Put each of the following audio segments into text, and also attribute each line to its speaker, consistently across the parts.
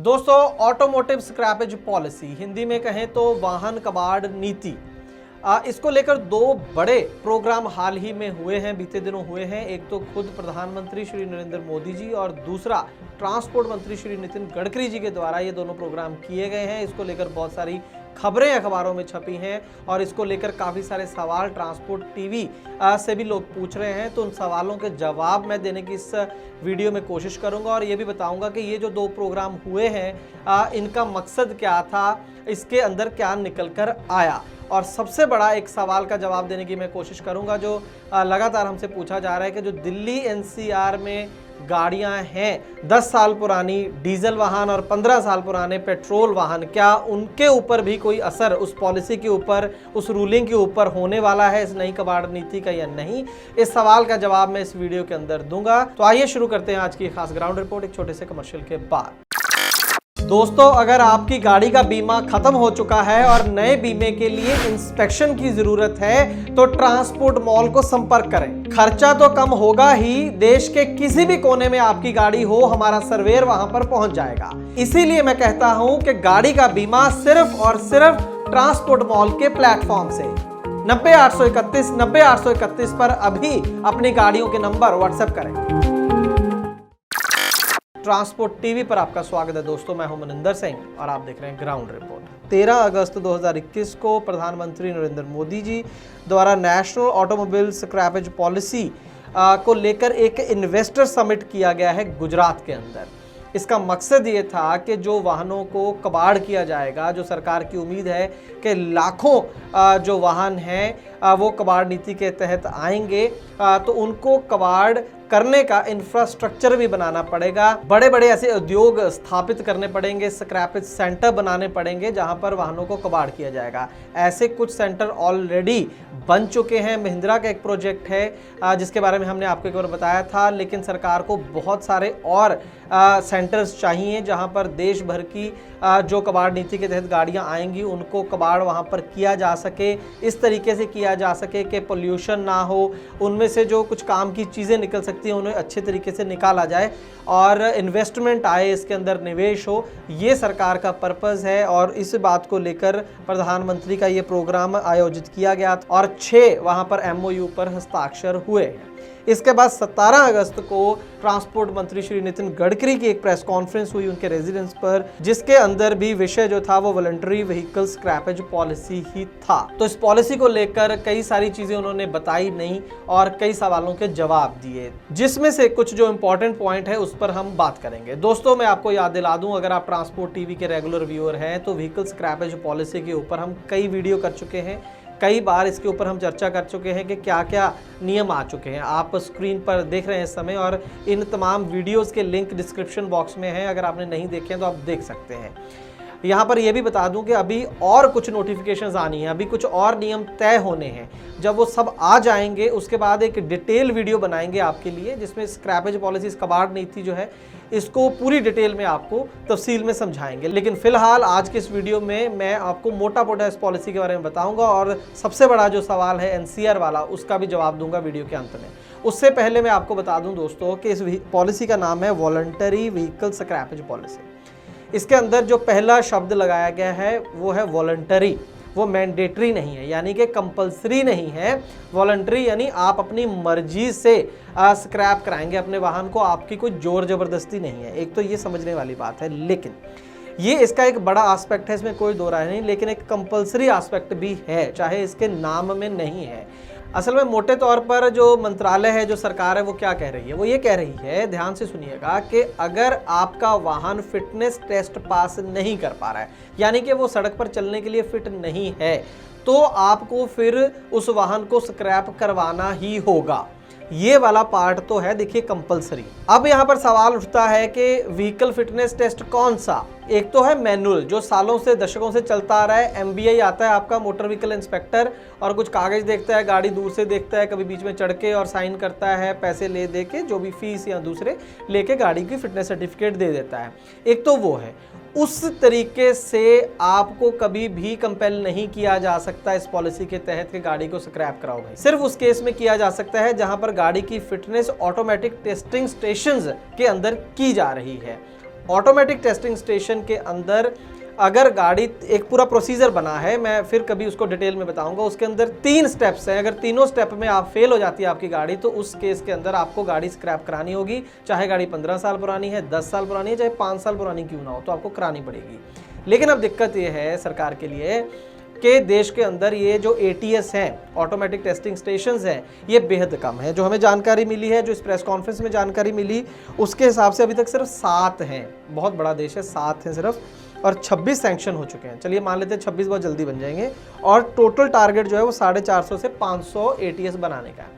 Speaker 1: दोस्तों, automotive scrappage policy, Hindi में कहें तो वाहन कबाड़ नीति, इसको लेकर दो बड़े प्रोग्राम हाल ही में हुए हैं, बीते दिनों हुए हैं। एक तो खुद प्रधानमंत्री श्री नरेंद्र मोदी जी और दूसरा ट्रांसपोर्ट मंत्री श्री नितिन गडकरी जी के द्वारा ये दोनों प्रोग्राम किए गए हैं। इसको लेकर बहुत सारी खबरें अखबारों में छपी हैं और इसको लेकर काफ़ी सारे सवाल ट्रांसपोर्ट टीवी से भी लोग पूछ रहे हैं। तो उन सवालों के जवाब मैं देने की इस वीडियो में कोशिश करूंगा और ये भी बताऊंगा कि ये जो दो प्रोग्राम हुए हैं इनका मकसद क्या था, इसके अंदर क्या निकल कर आया, और सबसे बड़ा एक सवाल का जवाब देने की मैं कोशिश करूंगा जो लगातार हमसे पूछा जा रहा है कि जो दिल्ली एनसीआर में गाड़ियां हैं 10 साल पुरानी डीजल वाहन और 15 साल पुराने पेट्रोल वाहन, क्या उनके ऊपर भी कोई असर उस पॉलिसी के ऊपर, उस रूलिंग के ऊपर होने वाला है इस नई कबाड़ नीति का या नहीं? इस सवाल का जवाब मैं इस वीडियो के अंदर दूंगा। तो आइए शुरू करते हैं आज की खास ग्राउंड रिपोर्ट एक छोटे से कमर्शियल के बाद। दोस्तों, अगर आपकी गाड़ी का बीमा खत्म हो चुका है और नए बीमे के लिए इंस्पेक्शन की जरूरत है तो ट्रांसपोर्ट मॉल को संपर्क करें। खर्चा तो कम होगा ही, देश के किसी भी कोने में आपकी गाड़ी हो, हमारा सर्वेयर वहां पर पहुंच जाएगा। इसीलिए मैं कहता हूं कि गाड़ी का बीमा सिर्फ और सिर्फ ट्रांसपोर्ट मॉल के प्लेटफॉर्म से 90-831 पर अभी अपनी गाड़ियों के नंबर व्हाट्सएप करें। ट्रांसपोर्ट टीवी पर आपका स्वागत है दोस्तों, मैं हूं मनिंदर सिंह और आप देख रहे हैं ग्राउंड रिपोर्ट। 13 अगस्त 2021 को प्रधानमंत्री नरेंद्र मोदी जी द्वारा नेशनल ऑटोमोबाइल स्क्रैपेज पॉलिसी को लेकर एक इन्वेस्टर समिट किया गया है गुजरात के अंदर। इसका मकसद ये था कि जो वाहनों को कबाड़ किया जाएगा, जो सरकार की उम्मीद है कि लाखों जो वाहन हैं वो कबाड़ नीति के तहत आएंगे, तो उनको कबाड़ करने का इंफ्रास्ट्रक्चर भी बनाना पड़ेगा। बड़े बड़े ऐसे उद्योग स्थापित करने पड़ेंगे, स्क्रैपेज सेंटर बनाने पड़ेंगे जहां पर वाहनों को कबाड़ किया जाएगा। ऐसे कुछ सेंटर ऑलरेडी बन चुके हैं। महिंद्रा का एक प्रोजेक्ट है जिसके बारे में हमने आपको एक बार बताया था, लेकिन सरकार को बहुत सारे और सेंटर्स चाहिए जहां पर देश भर की जो कबाड़ नीति के तहत गाड़ियां आएंगी उनको कबाड़ वहां पर किया जा सके, इस तरीके से किया जा सके कि पोल्यूशन ना हो, उनमें से जो कुछ काम की चीज़ें निकल सकती हैं उन्हें अच्छे तरीके से निकाला जाए और इन्वेस्टमेंट आए, इसके अंदर निवेश हो। ये सरकार का पर्पज़ है और इस बात को लेकर प्रधानमंत्री का ये प्रोग्राम आयोजित किया गया और 6 वहाँ पर MOU पर हस्ताक्षर हुए हैं। इसके बाद 17 अगस्त को ट्रांसपोर्ट मंत्री श्री नितिन गडकरी की एक प्रेस कॉन्फ्रेंस हुई उनके रेजिडेंस पर, जिसके अंदर भी विषय जो था वो वॉलंटरी व्हीकल स्क्रैपेज पॉलिसी ही था। तो इस पॉलिसी को लेकर कई सारी चीजें उन्होंने बताई नहीं और कई सवालों के जवाब दिए, जिसमें से कुछ जो इंपॉर्टेंट पॉइंट है उस पर हम बात करेंगे। दोस्तों, मैं आपको याद दिला दूं, अगर आप ट्रांसपोर्ट टीवी के रेगुलर व्यूअर हैं तो व्हीकल स्क्रैपेज पॉलिसी के ऊपर हम कई वीडियो कर चुके हैं, कई बार इसके ऊपर हम चर्चा कर चुके हैं कि क्या क्या नियम आ चुके हैं। आप स्क्रीन पर देख रहे हैं इस समय और इन तमाम वीडियोस के लिंक डिस्क्रिप्शन बॉक्स में है, अगर आपने नहीं देखे हैं तो आप देख सकते हैं। यहाँ पर यह भी बता दूं कि अभी और कुछ नोटिफिकेशंस आनी है, अभी कुछ और नियम तय होने हैं। जब वो सब आ जाएंगे उसके बाद एक डिटेल वीडियो बनाएंगे आपके लिए, जिसमें स्क्रैपेज पॉलिसी, कबाड़ नीति जो है इसको पूरी डिटेल में आपको तफसील में समझाएंगे। लेकिन फिलहाल आज के इस वीडियो में मैं आपको मोटा मोटा इस पॉलिसी के बारे में बताऊंगा और सबसे बड़ा जो सवाल है NCR वाला, उसका भी जवाब दूंगा वीडियो के अंत में। उससे पहले मैं आपको बता दूं दोस्तों कि इस पॉलिसी का नाम है वॉलंटरी व्हीकल स्क्रैपेज पॉलिसी। इसके अंदर जो पहला शब्द लगाया गया है वो है वॉलंटरी, वो मैंडेटरी नहीं है, यानी कि कंपलसरी नहीं है। वॉलंटरी यानी आप अपनी मर्जी से स्क्रैप कराएंगे अपने वाहन को, आपकी कोई जोर जबरदस्ती नहीं है। एक तो ये समझने वाली बात है, लेकिन ये इसका एक बड़ा एस्पेक्ट है, इसमें कोई दो राय नहीं, लेकिन एक कंपलसरी एस्पेक्ट भी है, चाहे इसके नाम में नहीं है। असल में मोटे तौर पर जो मंत्रालय है, जो सरकार है, वो क्या कह रही है, वो ये कह रही है, ध्यान से सुनिएगा, कि अगर आपका वाहन फिटनेस टेस्ट पास नहीं कर पा रहा है, यानी कि वो सड़क पर चलने के लिए फिट नहीं है, तो आपको फिर उस वाहन को स्क्रैप करवाना ही होगा। ये वाला पार्ट तो है, देखिए, कंपलसरी। अब यहाँ पर सवाल उठता है कि व्हीकल फिटनेस टेस्ट कौन सा? एक तो है मैनुअल, जो सालों से, दशकों से चलता आ रहा है। MVI आता है आपका, मोटर व्हीकल इंस्पेक्टर, और कुछ कागज देखता है, गाड़ी दूर से देखता है, कभी बीच में चढ़ के और साइन करता है, पैसे ले दे के, जो भी फीस या दूसरे लेके गाड़ी की फिटनेस सर्टिफिकेट दे देता है। एक तो वो है। उस तरीके से आपको कभी भी कंपेल नहीं किया जा सकता इस पॉलिसी के तहत कि गाड़ी को स्क्रैप कराओ भाई। सिर्फ उस केस में किया जा सकता है जहां पर गाड़ी की फिटनेस ऑटोमेटिक टेस्टिंग स्टेशंस के अंदर की जा रही है। ऑटोमेटिक टेस्टिंग स्टेशन के अंदर अगर गाड़ी, एक पूरा प्रोसीजर बना है, मैं फिर कभी उसको डिटेल में बताऊंगा, उसके अंदर 3 स्टेप्स हैं। अगर तीनों स्टेप में आप फेल हो जाती है आपकी गाड़ी, तो उस केस के अंदर आपको गाड़ी स्क्रैप करानी होगी। चाहे गाड़ी 15 साल पुरानी है, 10 साल पुरानी है, चाहे 5 साल पुरानी क्यों ना हो, तो आपको करानी पड़ेगी। लेकिन अब दिक्कत ये है सरकार के लिए कि देश के अंदर ये जो ATS हैं, ऑटोमेटिक टेस्टिंग स्टेशंस हैं, ये बेहद कम है। जो हमें जानकारी मिली है, जो इस प्रेस कॉन्फ्रेंस में जानकारी मिली, उसके हिसाब से अभी तक सिर्फ 7 हैं। बहुत बड़ा देश है, 7 हैं सिर्फ, और 26 सैंक्शन हो चुके हैं। चलिए मान लेते हैं 26 बहुत जल्दी बन जाएंगे, और टोटल टारगेट जो है वो 450 से 500 ATS बनाने का है।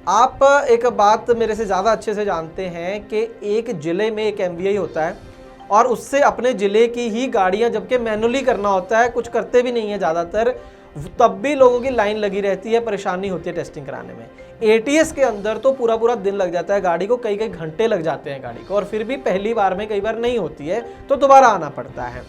Speaker 1: आप एक बात मेरे से ज़्यादा अच्छे से जानते हैं कि एक ज़िले में एक MVI होता है, और उससे अपने ज़िले की ही गाड़ियां, जबकि मैनुअली करना होता है, कुछ करते भी नहीं है ज़्यादातर, तब भी लोगों की लाइन लगी रहती है, परेशानी होती है टेस्टिंग कराने में। ATS के अंदर तो पूरा पूरा दिन लग जाता है गाड़ी को, कई कई घंटे लग जाते हैं गाड़ी को, और फिर भी पहली बार में कई बार नहीं होती है तो दोबारा आना पड़ता है।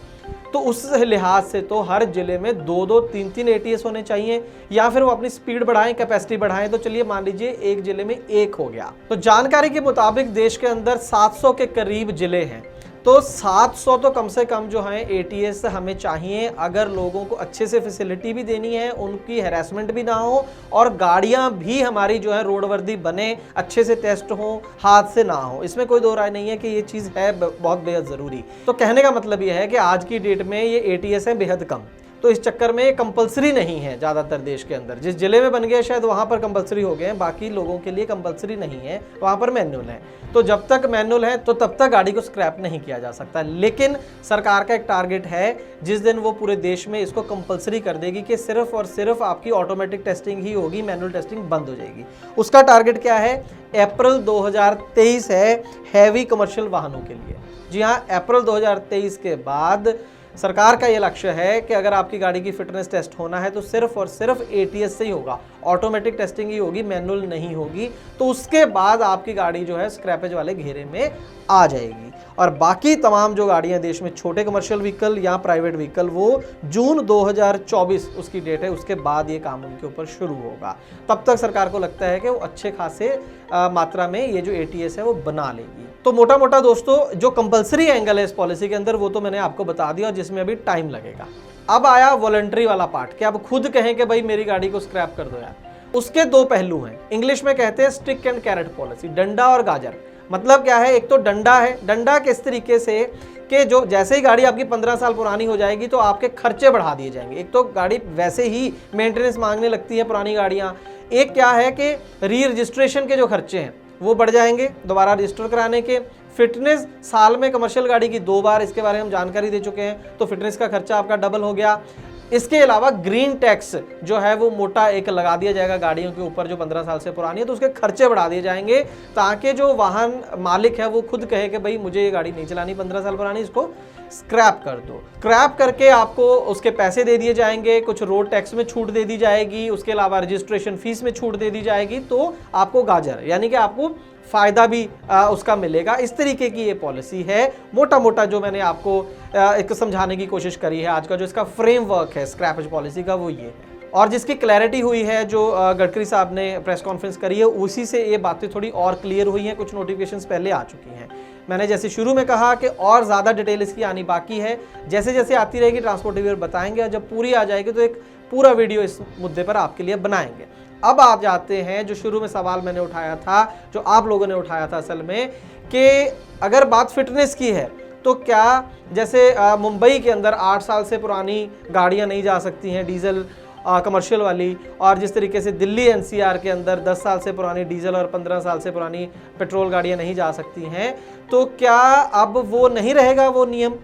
Speaker 1: तो उस लिहाज से तो हर जिले में 2-2, 3-3 ATS होने चाहिए, या फिर वो अपनी स्पीड बढ़ाएं, कैपेसिटी बढ़ाएं। तो चलिए मान लीजिए एक जिले में 1 हो गया। तो जानकारी के मुताबिक देश के अंदर 700 के करीब जिले हैं, तो 700 तो कम से कम जो है ATS हमें चाहिए, अगर लोगों को अच्छे से फैसिलिटी भी देनी है, उनकी हैरेसमेंट भी ना हो, और गाड़ियां भी हमारी जो है रोड वर्दी बने, अच्छे से टेस्ट हो, हादसे ना हो। इसमें कोई दो राय नहीं है कि ये चीज़ है बहुत बेहद ज़रूरी। तो कहने का मतलब ये है कि आज की डेट में ये ATS है बेहद कम, तो इस चक्कर में ये कंपलसरी नहीं है ज़्यादातर देश के अंदर। जिस जिले में बन गया शायद वहाँ पर कंपलसरी हो गए हैं, बाकी लोगों के लिए कंपलसरी नहीं है, वहाँ पर मैनुअल है। तो जब तक मैनुअल है तो तब तक गाड़ी को स्क्रैप नहीं किया जा सकता। लेकिन सरकार का एक टारगेट है, जिस दिन वो पूरे देश में इसको कंपलसरी कर देगी कि सिर्फ और सिर्फ आपकी ऑटोमेटिक टेस्टिंग ही होगी, मैनुअल टेस्टिंग बंद हो जाएगी। उसका टारगेट क्या है? अप्रैल 2023 है हैवी कमर्शियल वाहनों के लिए। जी हाँ, अप्रैल 2023 के बाद सरकार का ये लक्ष्य है कि अगर आपकी गाड़ी की फिटनेस टेस्ट होना है तो सिर्फ और सिर्फ ATS से ही होगा, ऑटोमेटिक टेस्टिंग ही होगी, मैनुअल नहीं होगी। तो उसके बाद आपकी गाड़ी जो है स्क्रैपेज वाले घेरे में आ जाएगी। और बाकी तमाम जो गाड़ियां देश में, छोटे कमर्शियल व्हीकल या प्राइवेट व्हीकल, वो जून 2024 उसकी डेट है, उसके बाद ये काम उनके ऊपर शुरू होगा। तब तक सरकार को लगता है कि वो अच्छे खासे मात्रा में ये जो ATS है वो बना लेगी। तो मोटा मोटा दोस्तों, जो कंपलसरी एंगल है इस पॉलिसी के अंदर वो तो मैंने आपको बता दिया, और जिसमें अभी टाइम लगेगा। अब आया वॉलंटरी वाला पार्ट, कि अब खुद कहें कि भाई मेरी गाड़ी को स्क्रैप कर दो यार। उसके 2 पहलू हैं। इंग्लिश में कहते हैं स्टिक एंड कैरेट पॉलिसी, डंडा और गाजर। मतलब क्या है? एक तो डंडा है, डंडा किस तरीके से कि जो जैसे ही गाड़ी आपकी 15 साल पुरानी हो जाएगी तो आपके खर्चे बढ़ा दिए जाएंगे। एक तो गाड़ी वैसे ही मेंटेनेंस मांगने लगती है पुरानी गाड़ियां, एक क्या है कि री रजिस्ट्रेशन के जो खर्चे हैं वो बढ़ जाएंगे, दोबारा रजिस्टर कराने के। फिटनेस साल में कमर्शियल गाड़ी की 2 बार, इसके बारे में हम जानकारी दे चुके हैं, तो फिटनेस का खर्चा आपका डबल हो गया। इसके अलावा ग्रीन टैक्स जो है वो मोटा एक लगा दिया जाएगा गाड़ियों के ऊपर जो 15 साल से पुरानी है, तो उसके खर्चे बढ़ा दिए जाएंगे, ताकि जो वाहन मालिक है वो खुद कहे कि भाई मुझे ये गाड़ी नहीं चलानी 15 साल पुरानी, इसको स्क्रैप कर दो। स्क्रैप करके आपको उसके पैसे दे दिए जाएंगे, कुछ रोड टैक्स में छूट दे दी जाएगी, उसके अलावा रजिस्ट्रेशन फीस में छूट दे दी जाएगी, तो आपको गाजर यानी कि आपको फायदा भी उसका मिलेगा। इस तरीके की ये पॉलिसी है। मोटा मोटा जो मैंने आपको एक समझाने की कोशिश करी है, आज का जो इसका फ्रेमवर्क है स्क्रैपेज पॉलिसी का, वो ये है। और जिसकी क्लैरिटी हुई है, जो गडकरी साहब ने प्रेस कॉन्फ्रेंस करी है, उसी से ये बातें थोड़ी और क्लियर हुई हैं। कुछ नोटिफिकेशंस पहले आ चुकी हैं। मैंने जैसे शुरू में कहा कि और ज़्यादा डिटेल इसकी आनी बाकी है, जैसे जैसे आती रहेगी ट्रांसपोर्ट रिव्यूअर बताएंगे, और जब पूरी आ जाएगी तो एक पूरा वीडियो इस मुद्दे पर आपके लिए बनाएंगे। अब आप जाते हैं जो शुरू में सवाल मैंने उठाया था, जो आप लोगों ने उठाया था असल में, कि अगर बात फिटनेस की है तो क्या जैसे मुंबई के अंदर 8 साल से पुरानी गाड़ियां नहीं जा सकती हैं डीजल कमर्शियल वाली, और जिस तरीके से दिल्ली NCR के अंदर 10 साल से पुरानी डीजल और 15 साल से पुरानी पेट्रोल गाड़ियां नहीं जा सकती हैं, तो क्या अब वो नहीं रहेगा वो नियम?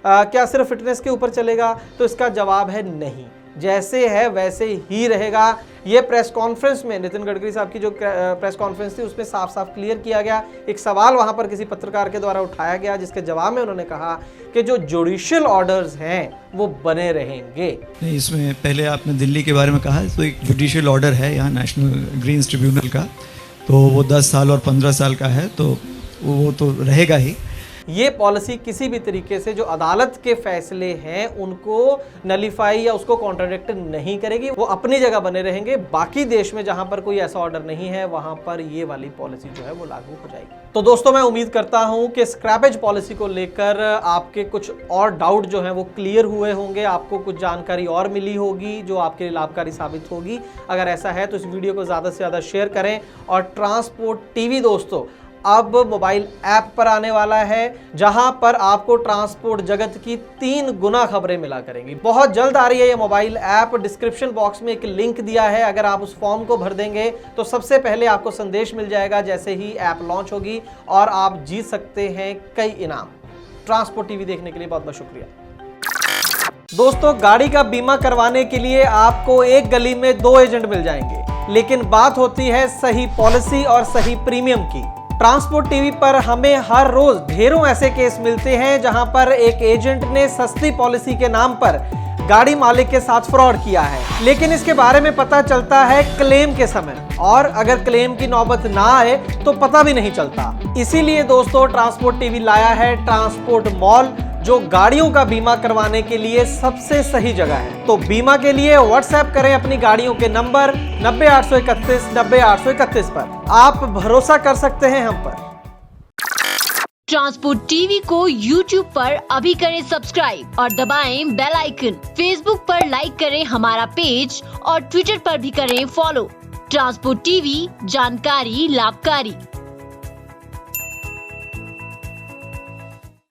Speaker 1: क्या सिर्फ फिटनेस के ऊपर चलेगा? तो इसका जवाब है नहीं, जैसे है वैसे ही रहेगा। ये प्रेस कॉन्फ्रेंस में नितिन गडकरी साहब की जो प्रेस कॉन्फ्रेंस थी उसमें साफ साफ क्लियर किया गया। एक सवाल वहां पर किसी पत्रकार के द्वारा उठाया गया, जिसके जवाब में उन्होंने कहा कि जो जुडिशियल ऑर्डर्स हैं वो बने रहेंगे।
Speaker 2: नहीं, इसमें पहले आपने दिल्ली के बारे में कहा, तो एक जुडिशियल ऑर्डर है यहाँ नेशनल ग्रीन्स ट्रिब्यूनल का, तो वो 10 साल और 15 साल का है, तो वो तो रहेगा ही।
Speaker 1: ये पॉलिसी किसी भी तरीके से जो अदालत के फैसले हैं उनको नलीफाई या उसको कॉन्ट्राडिक्ट नहीं करेगी। वो अपनी जगह बने रहेंगे। बाकी देश में जहां पर कोई ऐसा ऑर्डर नहीं है वहां पर ये वाली पॉलिसी जो है वो लागू हो जाएगी। तो दोस्तों, मैं उम्मीद करता हूं कि स्क्रैपेज पॉलिसी को लेकर आपके कुछ और डाउट जो हैं वो क्लियर हुए होंगे, आपको कुछ जानकारी और मिली होगी जो आपके लिए लाभकारी साबित होगी। अगर ऐसा है तो इस वीडियो को ज़्यादा से ज़्यादा शेयर करें। और ट्रांसपोर्ट टीवी दोस्तों अब मोबाइल ऐप पर आने वाला है, जहां पर आपको ट्रांसपोर्ट जगत की 3 गुना खबरें मिला करेंगी। बहुत जल्द आ रही है ये मोबाइल ऐप। डिस्क्रिप्शन बॉक्स में एक लिंक दिया है, अगर आप उस फॉर्म को भर देंगे तो सबसे पहले आपको संदेश मिल जाएगा जैसे ही ऐप लॉन्च होगी, और आप जीत सकते हैं कई इनाम। ट्रांसपोर्ट टीवी देखने के लिए बहुत बहुत शुक्रिया। दोस्तों, गाड़ी का बीमा करवाने के लिए आपको एक गली में 2 एजेंट मिल जाएंगे, लेकिन बात होती है सही पॉलिसी और सही प्रीमियम की। ट्रांसपोर्ट टीवी पर हमें हर रोज ढेरों ऐसे केस मिलते हैं जहां पर एक एजेंट ने सस्ती पॉलिसी के नाम पर गाड़ी मालिक के साथ फ्रॉड किया है, लेकिन इसके बारे में पता चलता है क्लेम के समय, और अगर क्लेम की नौबत ना आए तो पता भी नहीं चलता। इसीलिए दोस्तों, ट्रांसपोर्ट टीवी लाया है ट्रांसपोर्ट मॉल, जो गाड़ियों का बीमा करवाने के लिए सबसे सही जगह है। तो बीमा के लिए व्हाट्सएप करें अपनी गाड़ियों के नंबर 90-831 90-831 पर। आप भरोसा कर सकते हैं हम पर।
Speaker 3: ट्रांसपोर्ट टीवी को YouTube पर अभी करें सब्सक्राइब और दबाएं बेल आइकन। Facebook पर लाइक करें हमारा पेज और Twitter पर भी करें फॉलो। ट्रांसपोर्ट टीवी, जानकारी लाभकारी।